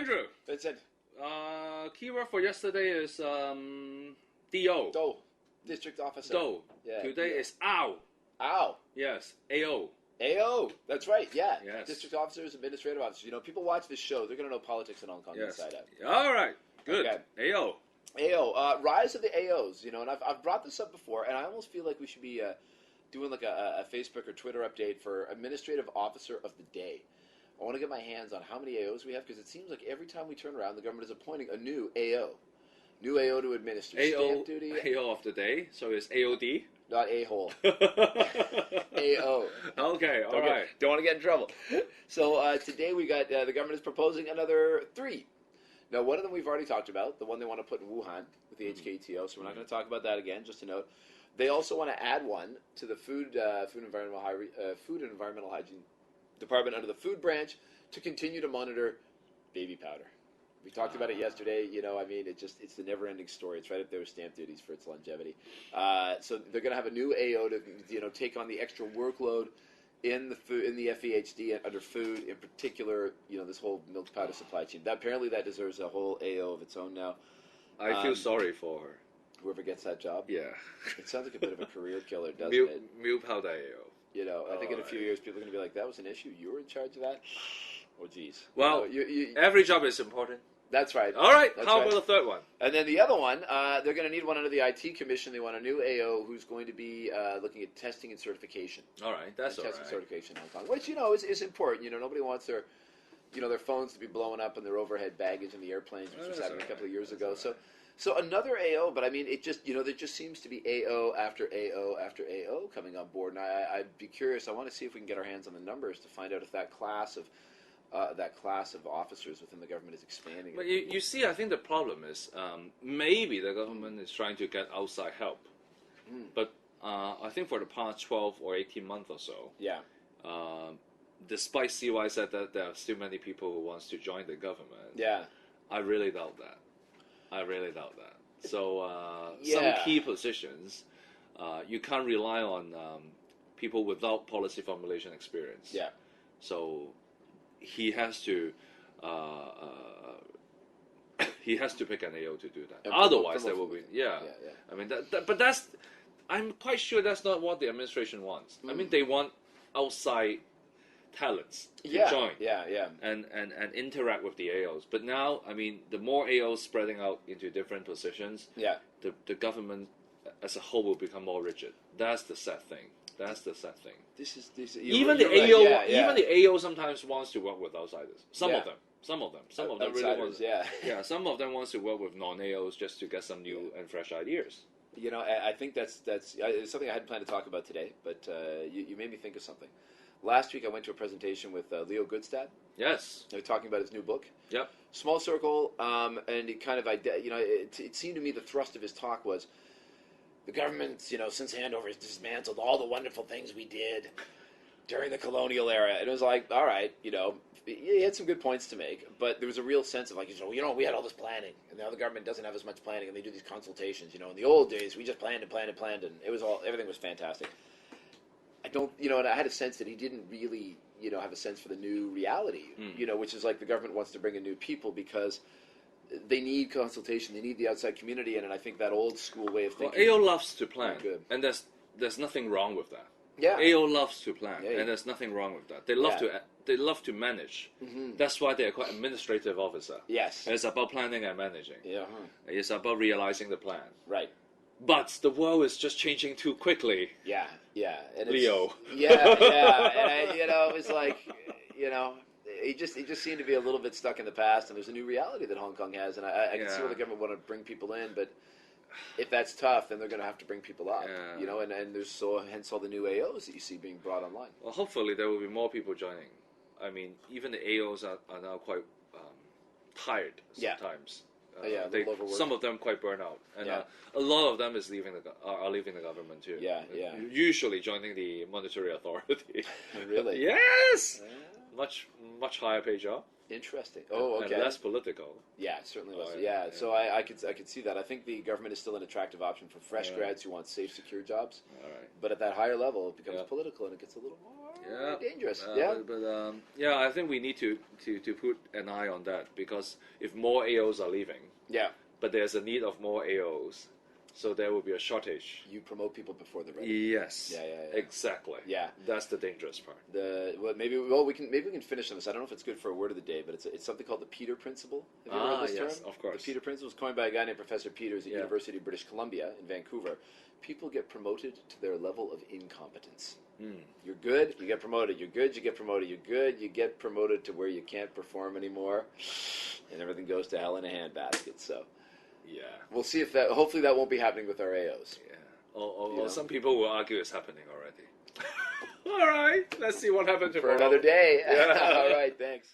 Andrew. Vincent. Keyword for yesterday is DO. Do. District Officer. Do. Yeah, Today yeah. is OW. Ow. Yes, AO. AO. That's right. Yeah. Yes. District Officers, Administrative Officers. You know, people watch this show. They're going to know politics in Hong Kong Yes. inside out. All right. Good. Okay. AO. AO. Rise of the AOs. You know, and I've brought this up before, and I almost feel like we should be doing like a Facebook or Twitter update for Administrative Officer of the Day. I want to get my hands on how many AOs we have, because it seems like every time we turn around, the government is appointing a new AO. New AO to administer stamp duty. AO of the day, so it's AOD? Not a-hole. AO. Okay, all right. Don't want to get in trouble. So today we got, the government is proposing another 3. Now, one of them we've already talked about, the one they want to put in Wuhan with the HKTO, so we're not going to talk about that again, just a note. They also want to add one to the Food and Environmental Hygiene Department under the Food Branch to continue to monitor baby powder. We talked about it yesterday. You know, I mean, it's the never-ending story. It's right up there with stamp duties for its longevity. So they're going to have a new AO to, you know, take on the extra workload in the food, in the FEHD under food, in particular. You know, this whole milk powder supply chain. Apparently, that deserves a whole AO of its own now. I feel sorry for her. Whoever gets that job. Yeah. It sounds like a bit of a career killer, doesn't it? Milk powder AO. You know, I think in a few years, people are going to be like, "That was an issue. You were in charge of that." Oh, geez. Well, you every job is important. That's right. All right. That's How right. about the third one? And then the other one, they're going to need one under the IT Commission. They want a new AO who's going to be looking at testing and certification. All right. That's all right. Testing and certification in Hong Kong, which, you know, is important. You know, nobody wants their phones to be blowing up and their overhead baggage in the airplanes, which was happening a couple of years ago. So another AO, but I mean, it just, you know, there just seems to be AO after AO after AO coming on board. And I'd be curious. I want to see if we can get our hands on the numbers to find out if that class of officers within the government is expanding. But you see, I think the problem is maybe the government is trying to get outside help. But I think for the past 12 or 18 months or so, despite CY said that there are still many people who wants to join the government, I really doubt that. So some key positions, you can't rely on people without policy formulation experience. Yeah. So he has to pick an AO to do that. Otherwise, there will be I mean, but that's, I'm quite sure that's not what the administration wants. I mean, they want outside talents to join and interact with the AOs. But now, I mean, the more AOs spreading out into different positions, the government as a whole will become more rigid. That's the sad thing. Even the AO sometimes wants to work with outsiders. Some of them really want. Some of them wants to work with non-AOs just to get some new and fresh ideas. You know, I think that's something I hadn't planned to talk about today, but you made me think of something. Last week I went to a presentation with Leo Goodstad. Yes. They were talking about his new book. Yep. Small circle, and it kind of, you know, it seemed to me the thrust of his talk was, the government, you know, since handover has dismantled all the wonderful things we did during the colonial era. And it was like, all right, you know, he had some good points to make, but there was a real sense of like, you know, we had all this planning, and now the government doesn't have as much planning, and they do these consultations. You know, in the old days, we just planned, and it was everything was fantastic. I don't, you know, and I had a sense that he didn't really, you know, have a sense for the new reality, you know, which is like the government wants to bring in new people because they need consultation, they need the outside community, and I think that old school way of thinking. Well, AO loves to plan, and there's nothing wrong with that. Yeah. AO loves to plan, and there's nothing wrong with that. They love to manage. That's why they're called administrative officer. Yes. And it's about planning and managing. Yeah. It's about realizing the plan. Right. But the world is just changing too quickly. Yeah. And Leo. And you know, it was like, you know, he just seemed to be a little bit stuck in the past, and there's a new reality that Hong Kong has, and I can see where the government want to bring people in, but if that's tough, then they're going to have to bring people up, you know, and there's hence all the new AOs that you see being brought online. Well, hopefully there will be more people joining. I mean, even the AOs are now quite tired sometimes. Some of them quite burnt out, and a lot of them are leaving the government too. Usually joining the monetary authority. Really? Yes. Much higher pay job. Interesting. Oh, okay. And less political. Yeah, it certainly was. Oh, Yeah, yeah. so I could see that. I think the government is still an attractive option for fresh grads who want safe, secure jobs. All right. But at that higher level, it becomes political and it gets a little more dangerous. But I think we need to put an eye on that, because if more AOs are leaving, but there's a need of more AOs, so there will be a shortage. You promote people before they're ready. Yes. Yeah. Exactly. Yeah. That's the dangerous part. Maybe we can finish on this. I don't know if it's good for a word of the day, but it's something called the Peter Principle. Have you ever heard this term? Of course. The Peter Principle is coined by a guy named Professor Peters at University of British Columbia in Vancouver. People get promoted to their level of incompetence. You're good, you get promoted. You're good, you get promoted. You're good, you get promoted to where you can't perform anymore, and everything goes to hell in a handbasket. So, we'll see if that. Hopefully, that won't be happening with our AOs. Yeah, or some people will argue it's happening already. All right, let's see what happens tomorrow. For another day. All right, thanks.